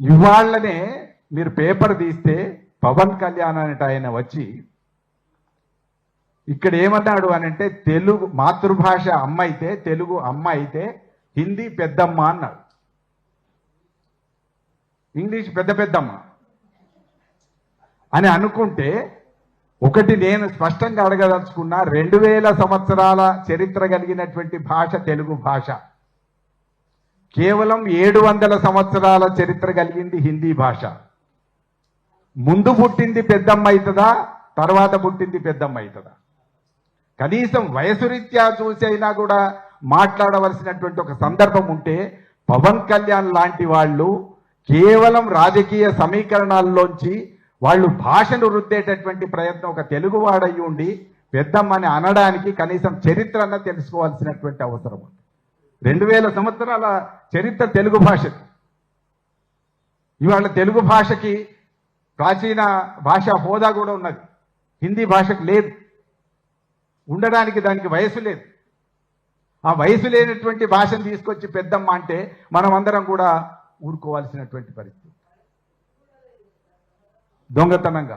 ఇవాళ్ళనే మీరు పేపర్ తీస్తే పవన్ కళ్యాణ్ అనేట ఆయన వచ్చి ఇక్కడ ఏమన్నాడు అని అంటే తెలుగు మాతృభాష అమ్మ అయితే తెలుగు అమ్మ అయితే హిందీ పెద్దమ్మ అన్నాడు, ఇంగ్లీష్ పెద్ద పెద్దమ్మ అని అనుకుంటే ఒకటి నేను స్పష్టంగా అడగదలుచుకున్న 2000 సంవత్సరాల చరిత్ర కలిగినటువంటి భాష తెలుగు భాష, కేవలం 700 సంవత్సరాల చరిత్ర కలిగింది హిందీ భాష. ముందు పుట్టింది పెద్దమ్మ అవుతుందా, తర్వాత పుట్టింది పెద్దమ్మ అవుతుందా? కనీసం వయసు రీత్యా చూసైనా కూడా మాట్లాడవలసినటువంటి ఒక సందర్భం ఉంటే పవన్ కళ్యాణ్ లాంటి వాళ్ళు కేవలం రాజకీయ సమీకరణాల్లోంచి వాళ్ళు భాషను రుద్దేటటువంటి ప్రయత్నం ఒక తెలుగువాడయ్యి ఉండి పెద్దమ్మని అనడానికి కనీసం చరిత్ర అన్న తెలుసుకోవాల్సినటువంటి అవసరం ఉంది. 2000 సంవత్సరాల చరిత్ర తెలుగు భాషకి. ఇవాళ తెలుగు భాషకి ప్రాచీన భాషా హోదా కూడా ఉన్నది, హిందీ భాషకు లేదు, ఉండడానికి దానికి వయసు లేదు. ఆ వయసు లేనటువంటి భాషను తీసుకొచ్చి పెద్దమ్మ అంటే మనం అందరం కూడా ఊరుకోవాల్సినటువంటి పరిస్థితి దొంగతనంగా.